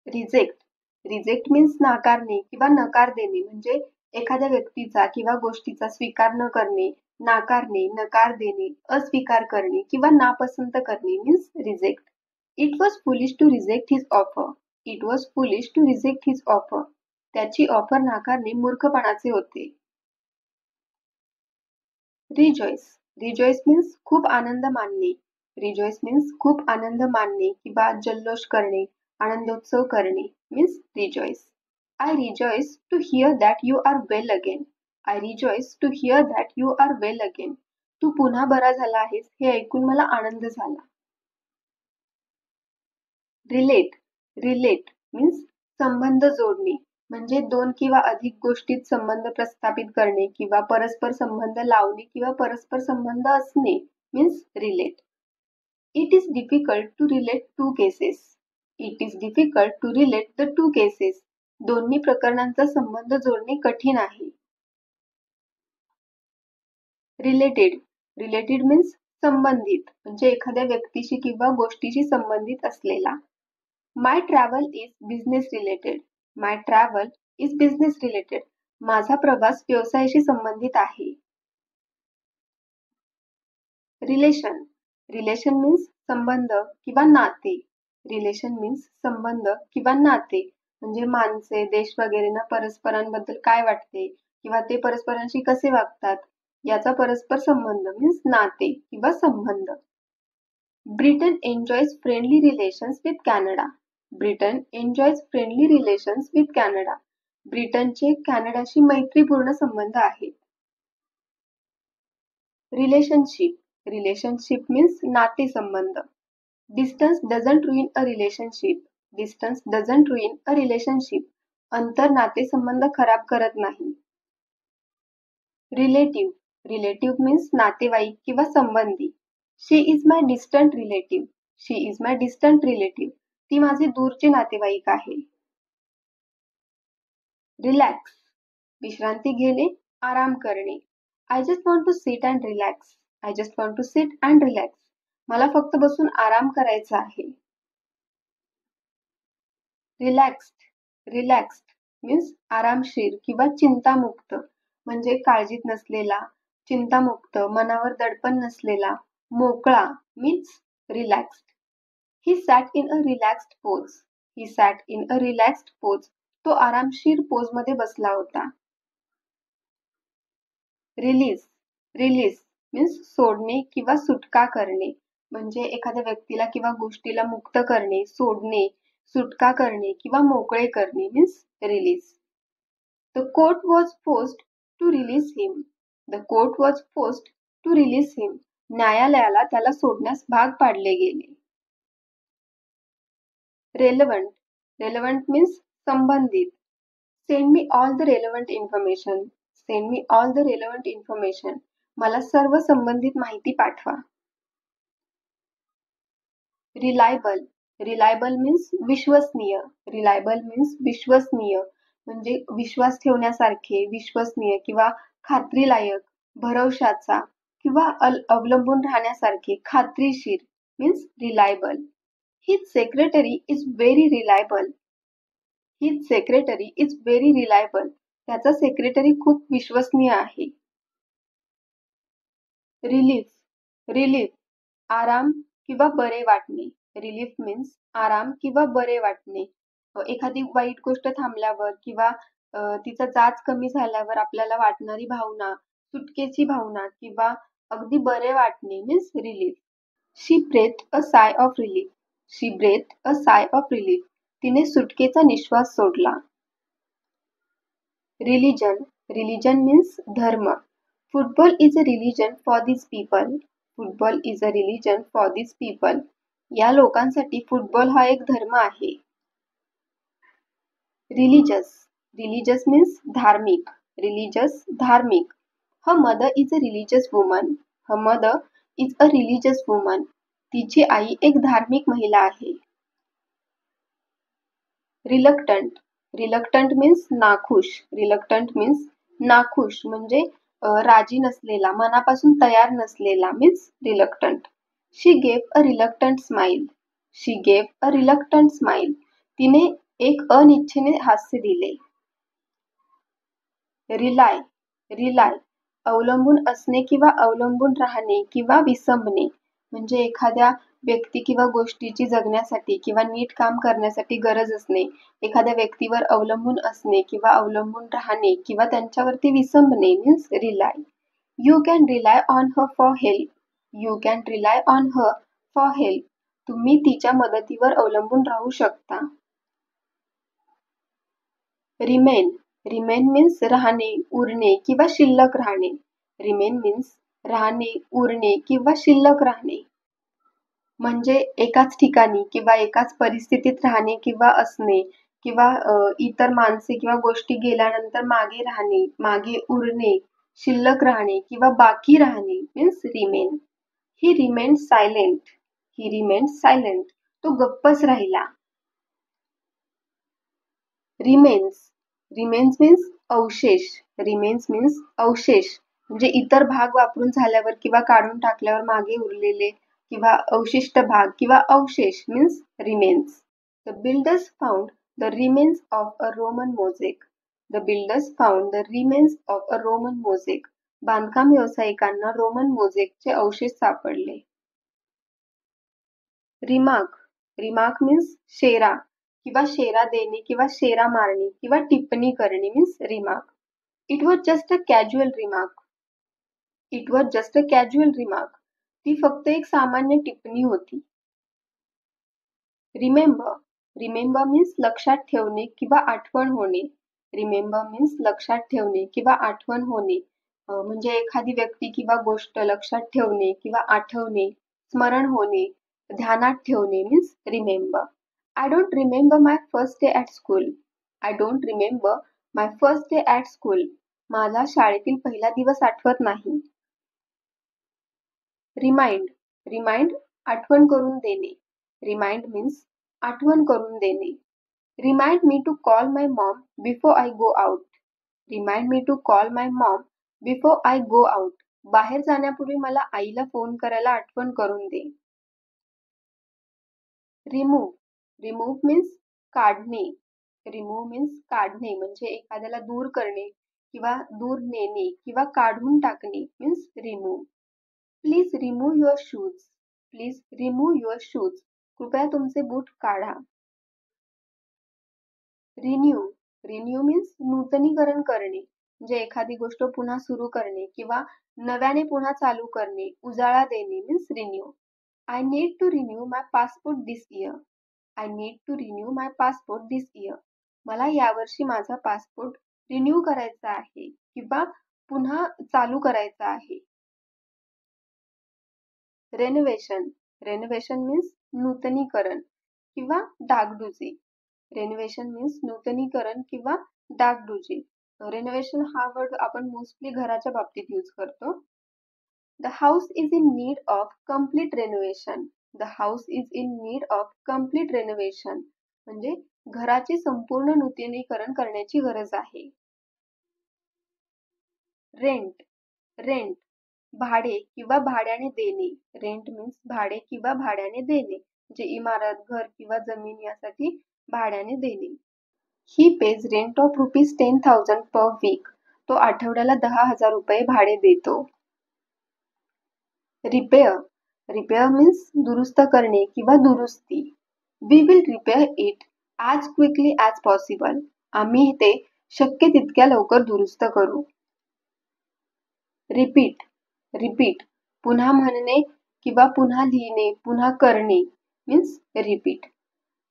Reject reject means नाकारणे किंवा नकार देणे, म्हणजे एखाद्या व्यक्तीचा किंवा गोष्टीचा स्वीकार न करणे, नाकारणे, नकार देणे, अस्वीकार करणे किंवा नापसंत करणे means reject. It was foolish to reject his offer. It was foolish to reject his offer. त्याची ऑफर नाकारणे मूर्खपणाचे होते. रिजॉइस रिजॉइस मीन्स खूप आनंद मानणे. रिजॉइस मीन्स खूप आनंद मानणे किंवा जल्लोष करणे, आनंदोत्सव करणे means rejoice. I rejoice to hear that you are well again. I rejoice to hear that you are well again. तू पुन्हा बरा झाला आहेस हे ऐकून मला आनंद झाला. रिलेट रिलेट मीन्स संबंध जोडणे, म्हणजे दोन किंवा अधिक गोष्टीत संबंध प्रस्थापित करणे किंवा परस्पर संबंध लावणे किंवा परस्पर संबंध असणे means relate. It is difficult to relate to cases. It is difficult to relate the to cases. दोन्ही प्रकरणांचा संबंध जोडणे कठीण आहे. रिलेटेड रिलेटेड मीन्स संबंधित, म्हणजे एखाद्या व्यक्तीशी किंवा गोष्टीशी संबंधित असलेला. My travel is business related. My travel is business related. माझा प्रवास व्यवसायाशी संबंधित आहे. रिलेशन रिलेशन मीन्स संबंध किंवा नाते. रिलेशन मीन्स संबंध किंवा नाते, म्हणजे माणसे, देश वगैरेंना परस्परांबद्दल काय वाटते किंवा ते परस्परांशी कसे वागतात याचा परस्पर संबंध मीन्स नाते किंवा संबंध. Britain enjoys friendly relations with Canada. Britain enjoys friendly relations with Canada. ब्रिटनचे कॅनडाशी मैत्रीपूर्ण संबंध आहेत. रिलेशनशिप रिलेशनशिप मीन्स नातेसंबंध. Distance doesn't ruin a relationship. Distance doesn't ruin a relationship. अंतर नातेसंबंध खराब करत नाही. रिलेटिव्ह रिलेटिव्ह मीन्स नातेवाईक किंवा संबंधी. She is my distant relative. She is my distant relative. ती माझे दूरचे नातेवाईक आहे. रिलॅक्स विश्रांती घेणे, आराम करणे. I just want to sit and relax. I just want to sit and relax. मला फक्त बसून आराम करायचा आहे. रिलॅक्स्ड रिलॅक्स्ड मीन्स आरामशीर किंवा चिंतामुक्त, म्हणजे काळजीत नसलेला, चिंतामुक्त, मनावर दडपण नसलेला, मोकळा means relaxed. He sat in a relaxed pose. He sat in a relaxed pose. तो आरामशीर पोज मध्ये बसला होता. रिलीज रिलीज मीन्स सोडणे किंवा सुटका करणे, म्हणजे एखाद्या व्यक्तीला किंवा गोष्टीला मुक्त करणे, सोडणे, सुटका करणे किंवा मोकळे करणे means release. The court was forced to release him. The court was forced to release him. न्यायालयाला त्याला सोडण्यास भाग पाडले गेले. रेलेव्हंट रेलेव्हंट मीन्स संबंधित. Send me all the relevant information. Send me all the relevant information. मला सर्व संबंधित माहिती पाठवा. रिलायबल रिलायबल मीन्स विश्वसनीय. रिलायबल मीन्स विश्वसनीय, म्हणजे विश्वास ठेवण्यासारखे, विश्वसनीय किंवा खात्रीलायक, भरवशाचा किंवा अवलंबून राहण्यासारखे, खात्रीशीर means reliable. His secretary is very reliable. His secretary is very reliable. त्याचा सेक्रेटरी खूप विश्वसनीय आहे. रिलीफ रिलीफ आराम किंवा बरे वाटणे. रिलीफ मीन्स आराम किंवा बरे वाटणे. एखादी वाईट गोष्ट थांबल्यावर किंवा तिचा जाच कमी झाल्यावर आपल्याला वाटणारी भावना, सुटकेची भावना किंवा अगदी बरे वाटणे मीन्स रिलीफ. शी ब्रेथ अ साय ऑफ रिलीफ. शी ब्रेथ अ साय ऑफ रिलीफ. तिने सुटकेचा निश्वास सोडला. रिलिजन रिलिजन मीन्स धर्म. Football is a religion for this people. Football is a religion for this people. या लोकांसाठी फुटबॉल हा एक धर्म आहे. रिलिजस रिलिजस मीन्स धार्मिक. रिलिजस धार्मिक. Her mother is a religious woman. Her mother is a religious woman. तिची आई एक धार्मिक महिला आहे. रिलक्टंट रिलक्टंट मीन्स नाखुश. रिलक्टंट मीन्स नाखुश, म्हणजे राजी नसलेला, मनापासून तयार नसलेला means reluctant. She gave a reluctant smile. She gave a reluctant smile. तिने एक अनिच्छेने हास्य दिले. रिलाय रिलाय अवलंबून असणे किंवा अवलंबून राहणे किंवा विसंबणे म्हणजे एखाद्या व्यक्ती किंवा गोष्टीची जगण्यासाठी किंवा नीट काम करण्यासाठी गरज असणे, एखाद्या व्यक्तीवर अवलंबून असणे किंवा अवलंबून राहणे किंवा त्यांच्यावरती विसंबणे means rely. You can rely on her for help. You can rely on her for help. तुम्ही तिच्या मदतीवर अवलंबून राहू शकता. रिमेन रिमेन मीन्स राहणे, उरणे किंवा शिल्लक राहणे. रिमेन मीन्स राहणे, उरणे किंवा शिल्लक राहणे. म्हणजे एकाच ठिकाणी किंवा एकाच परिस्थितीत राहणे किंवा असणे किंवा इतर माणसे किंवा गोष्टी गेल्यानंतर मागे राहणे, मागे उरणे, शिल्लक राहणे किंवा बाकी राहणे means remain. He remain silent. He remain silent. तो गप्पच राहिला. रिमेन्स रिमेन्स मीन्स अवशेष. रिमेन्स मीन्स अवशेष म्हणजे इतर भाग वापरून झाल्यावर किंवा काढून टाकल्यावर मागे उरलेले किंवा अवशिष्ट भाग किंवा अवशेष means remains. The builders found the remains of a Roman mosaic. The builders found the remains of a Roman mosaic. बांधकाम व्यावसायिकांना रोमन मोझेकचे अवशेष सापडले. रिमार्क रिमार्क मीन्स शेरा किंवा शेरा देणे किंवा शेरा मारणे किंवा टिप्पणी करणे means remark. It was just a casual remark. It was just a casual remark. ती फक्त एक सामान्य टिप्पणी होती. रिमेंबर रिमेंबर मीन्स लक्षात ठेवणे किंवा आठवण होणे. रिमेंबर मीन्स लक्षात ठेवणे किंवा आठवण होणे म्हणजे एखादी व्यक्ती किंवा गोष्ट लक्षात ठेवणे किंवा आठवणे, स्मरण होणे, ध्यानात ठेवणे means remember. I don't remember my first day at school. I don't remember my first day at school. माझा शाळेतील पहिला दिवस आठवत नाही. रिमाइंड रिमाइंड आठवण करून देणे. रिमाइंड मीन्स आठवण करून देणे. Remind me to call my mom before I go out. Remind me to call my mom before I go out. बाहेर जाण्यापूर्वी मला आईला फोन करायला आठवण करून दे. रिमूव्ह रिमूव्ह मीन्स काढणे. रिमूव्ह मीन्स काढणे म्हणजे एखाद्याला दूर करणे किंवा दूर नेणे किंवा काढून टाकणे means remove. Please remove your shoes. Please remove your shoes. कृपया तुमचे बूट काढा. रिन्यू रिन्यू मीन्स नूतनीकरण करणे म्हणजे एखादी गोष्ट पुन्हा सुरू करणे किंवा नव्याने पुन्हा चालू करणे, उजाळा देणे means renew. I need to renew my passport this year. I need to renew my passport this year. मला यावर्षी माझा पासपोर्ट रिन्यू करायचा आहे किंवा पुन्हा चालू करायचा आहे. रेनोव्हेशन रेनोव्हेशन मीन्स नूतनीकरण किंवा डागडुजी. रेनोव्हेशन मीन्स नूतनीकरण किंवा डागडुजी. रेनोव्हेशन हा वर्ड आपण मोस्टली घराच्या बाबतीत यूज करतो. The house is in need of complete renovation. The house is in need of complete renovation म्हणजे घराचे संपूर्ण नूतनीकरण करण्याची गरज आहे. रेंट रेंट भाडे किंवा भाड्याने देणे. रेंट मीन्स भाडे किंवा भाड्याने देणे म्हणजे इमारत, घर किंवा जमीन यासाठी भाड्याने देणे. He pays rent of ₹10,000 per week. तो आठवड्याला 10,000 रुपये भाडे देतो. रिपेअर रिपेअर मीन्स दुरुस्त करणे किंवा दुरुस्ती. We will repair it as quickly as possible. आम्ही ते शक्य तितक्या लवकर दुरुस्त करू. रिपीट रिपीट पुन्हा म्हणणे किंवा पुन्हा लिहिणे, पुन्हा करणे means repeat.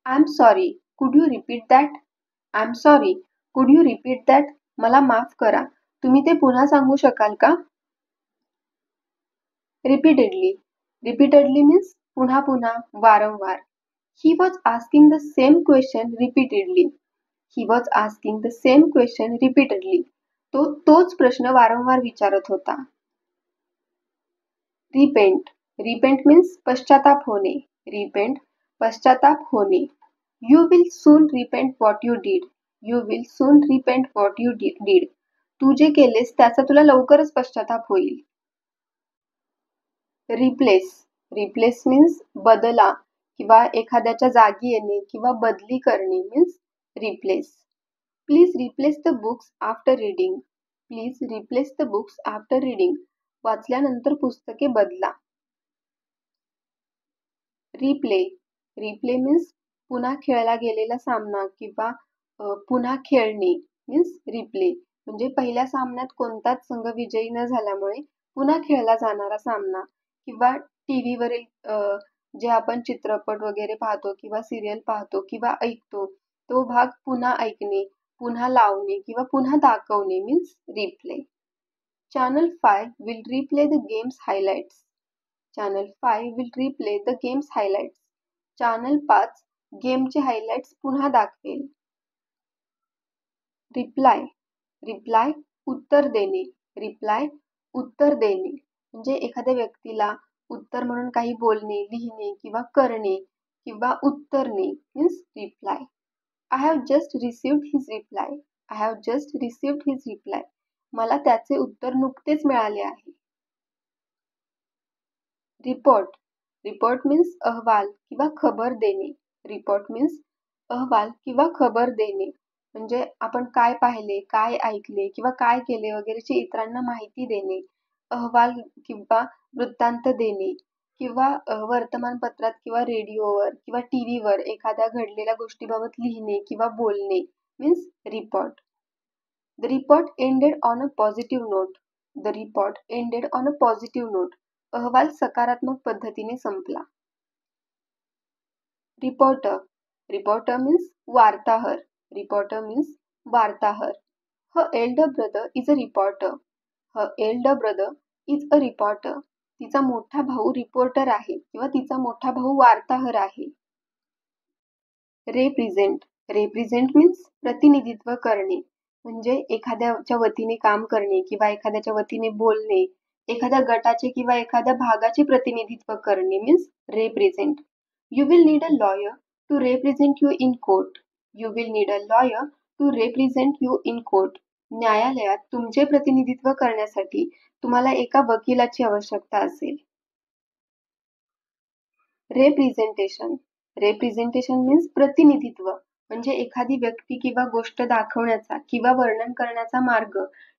I am sorry could you repeat that. I am sorry could you repeat that. मला माफ करा, तुम्ही ते पुन्हा सांगू शकाल का. रिपीटेडली रिपीटेडली मीन्स पुन्हा पुन्हा, वारंवार. He was asking the same question repeatedly. He was asking the same question repeatedly. तो तोच प्रश्न वारंवार विचारत होता. रिपेंट रिपेंट मीन्स पश्चाताप होणे. रिपेंट पश्चाताप होणे. You will soon repent what you did. You will soon repent what you did. तू जे केलेस त्याचा तुला लवकरच पश्चाताप होईल. रिप्लेस रिप्लेस मीन्स बदला किंवा एखाद्याच्या जागी येणे किंवा बदली करणे means Replace. Please replace the books after reading. Please replace the books after reading. वाचल्यानंतर पुस्तके बदला. Replay. Replay means पुन्हा खेळला गेलेला सामना किंवा पुन्हा खेळणे means replay. म्हणजे पहिल्या सामन्यात कोणताच संघ विजयी न झाल्यामुळे पुन्हा खेळला जाणारा सामना किंवा टीव्ही वरील जे आपण चित्रपट वगैरे पाहतो किंवा सिरियल पाहतो किंवा ऐकतो तो भाग पुन्हा ऐकणे, पुन्हा लावणे किंवा पुन्हा दाखवणे means replay. Channel 5 will replay the game's highlights. Channel 5 will replay the game's highlights. Channel 5 गेमचे highlights पुन्हा दाखवेल. रिप्लाय. रिप्लाय उत्तर देणे. रिप्लाय उत्तर देणे म्हणजे एखाद्या व्यक्तीला उत्तर म्हणून काही बोलणे, लिहिणे किंवा करणे किंवा उत्तरणे means reply. I have just received his reply. I have just received his reply. मला त्याचे उत्तर नुकतेच मिळाले आहे. रिपोर्ट. रिपोर्ट मीन्स अहवाल किंवा खबर देणे. रिपोर्ट मीन्स अहवाल किंवा खबर देणे म्हणजे आपण काय पाहिले, काय ऐकले किंवा काय केले वगैरेची इतरांना माहिती देणे. अहवाल किंवा वृत्तांत देणे किंवा वर्तमानपत्रात किंवा रेडिओवर किंवा टीव्हीवर एखाद्या घडलेल्या गोष्टीबाबत लिहिणे किंवा बोलणे means report. The report ended on a positive note. The report ended on a positive note. अहवाल सकारात्मक पद्धतीने संपला. Reporter. Reporter means वार्ताहर. Reporter means वार्ताहर. Her elder brother is a reporter. Her elder brother is a reporter. तिचा मोठा भाऊ reporter आहे किंवा तिचा मोठा भाऊ वार्ताहर आहे. Represent. Represent means प्रतिनिधित्व करणे म्हणजे एखाद्याच्या वतीने काम करणे किंवा एखाद्याच्या वतीने बोलणे, एखाद्या गटाचे किंवा एखाद्या भागाचे प्रतिनिधित्व करणे means represent. You will need a lawyer to represent you in court. You will need a lawyer to represent you in court. न्यायालयात तुमचे प्रतिनिधित्व करण्यासाठी तुम्हाला एका वकिलाची आवश्यकता असेल. Representation. Representation means प्रतिनिधित्व म्हणजे एखादी व्यक्ती किंवा गोष्ट दाखवण्याचा किंवा वर्णन करण्याचा मार्ग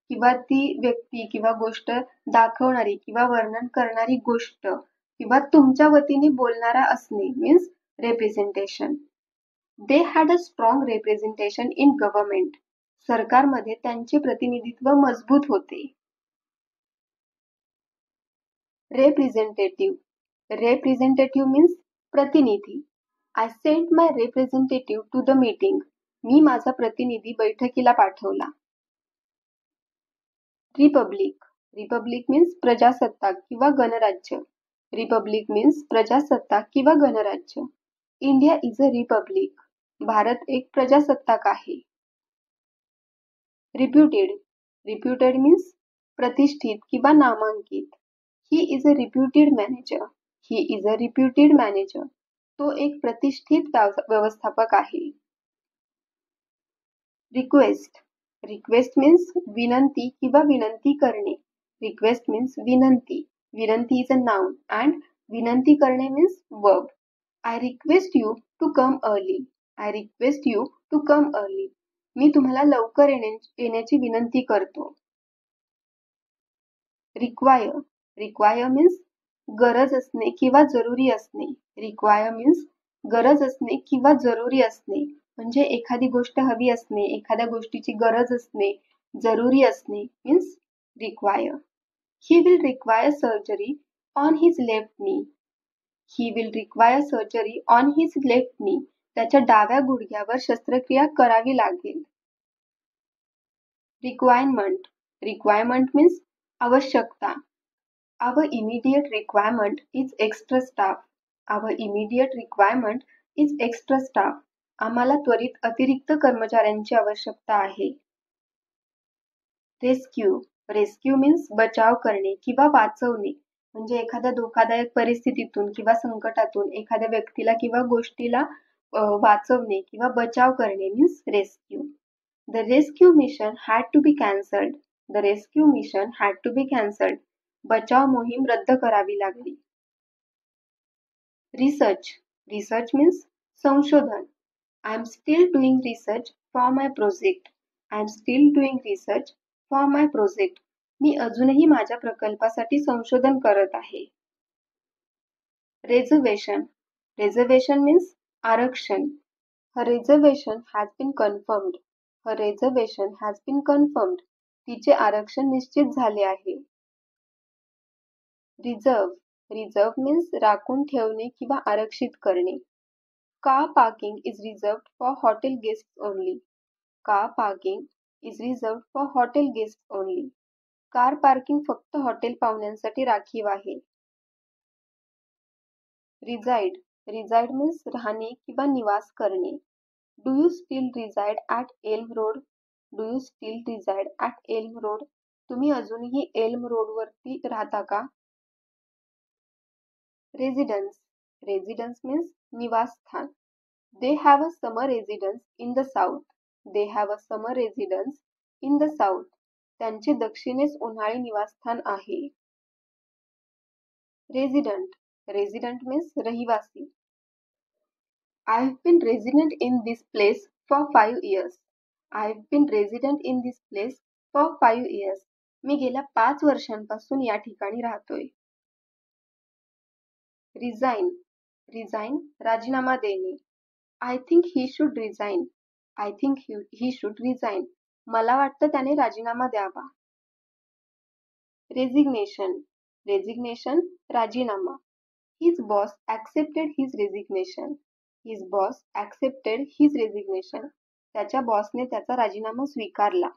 किंवा ती व्यक्ती किंवा गोष्ट दाखवणारी किंवा वर्णन करणारी गोष्ट किंवा तुमच्या वतीने बोलणारा असणे means representation. They had a strong representation in government. सरकारमध्ये त्यांचे प्रतिनिधित्व मजबूत होते. Representative. Representative means प्रतिनिधी. I sent my representative to the meeting. मी माझा प्रतिनिधी बैठकीला पाठवला. Republic. Republic means प्रजासत्ताक किंवा गणराज्य. Republic means प्रजासत्ताक किंवा गणराज्य. India is a republic. Bharat एक प्रजासत्ताक आहे. Reputed. Reputed means प्रतिष्ठित किंवा नामांकित. He is a reputed manager. He is a reputed manager. तो एक प्रतिष्ठित व्यवस्थापक आहे. Request. Request means विनंती किंवा विनंती करणे. Request means विनंती. विनंती is a noun and विनंती करणे means verb. I request you to come early. I request you to come early. मी तुम्हाला लवकर येण्याची विनंती करतो. Require. Require means गरज असणे किंवा जरुरी असणे. Require means गरज असणे किंवा जरुरी असणे म्हणजे एखादी गोष्ट हवी असणे, एखाद्या गोष्टीची गरज असणे, जरुरी असणे means require. He will require surgery on his left knee. He will require surgery on his left knee. त्याच्या डाव्या गुडघ्यावर शस्त्रक्रिया करावी लागेल. Requirement. Requirement means आवश्यकता. Our immediate requirement is extra staff. Our immediate requirement is extra staff. आम्हाला त्वरित अतिरिक्त कर्मचाऱ्यांची आवश्यकता आहे. Rescue. Rescue means बचाव करणे किंवा वाचवणे म्हणजे एखाद्या धोकादायक परिस्थितीतून किंवा संकटातून एखाद्या व्यक्तीला किंवा गोष्टीला वाचवणे किंवा बचाव करणे means rescue. The rescue mission had to be cancelled. The rescue mission had to be cancelled. बचाव मोहीम रद्द करावी लागली. Research. Research means संशोधन. I am still doing research for my project. I am still doing research for my project. मी अजूनही माझ्या प्रकल्पासाठी संशोधन करत आहे. Reservation. Reservation means आरक्षण. Her reservation has been confirmed. Her reservation has been confirmed. तिचे आरक्षण निश्चित झाले आहे. Reserve. Reserve means राखून ठेवणे किंवा आरक्षित करणे. Car parking is reserved for hotel guests only. Car parking is reserved for hotel guests only. Car parking फक्त हॉटेल पाहुण्यांसाठी राखीव आहे. Reside. Reside means राहणे किंवा निवास करणे. Do you still reside at Elm Road? Do you still reside at Elm Road? तुम्ही अजूनही एल्म रोडवरती राहता का? Residence. Residence means निवासस्थान. They have a summer residence in the south. They have a summer residence in the south. त्यांचे दक्षिणेस उन्हाळी निवासस्थान आहे. Resident. Resident means रहिवासी. I have been resident in this place for 5 years. I have been resident in this place for 5 years. मी गेल्या 5 वर्षांपासून या ठिकाणी राहतोय. Resign. Resign राजीनामा देणे. I think he should resign. I think he should resign. मला वाटतं त्याने राजीनामा द्यावा. Resignation. Resignation राजीनामा. His boss accepted his resignation. His boss accepted his resignation. त्याच्या बॉसने त्याचा राजीनामा स्वीकारला.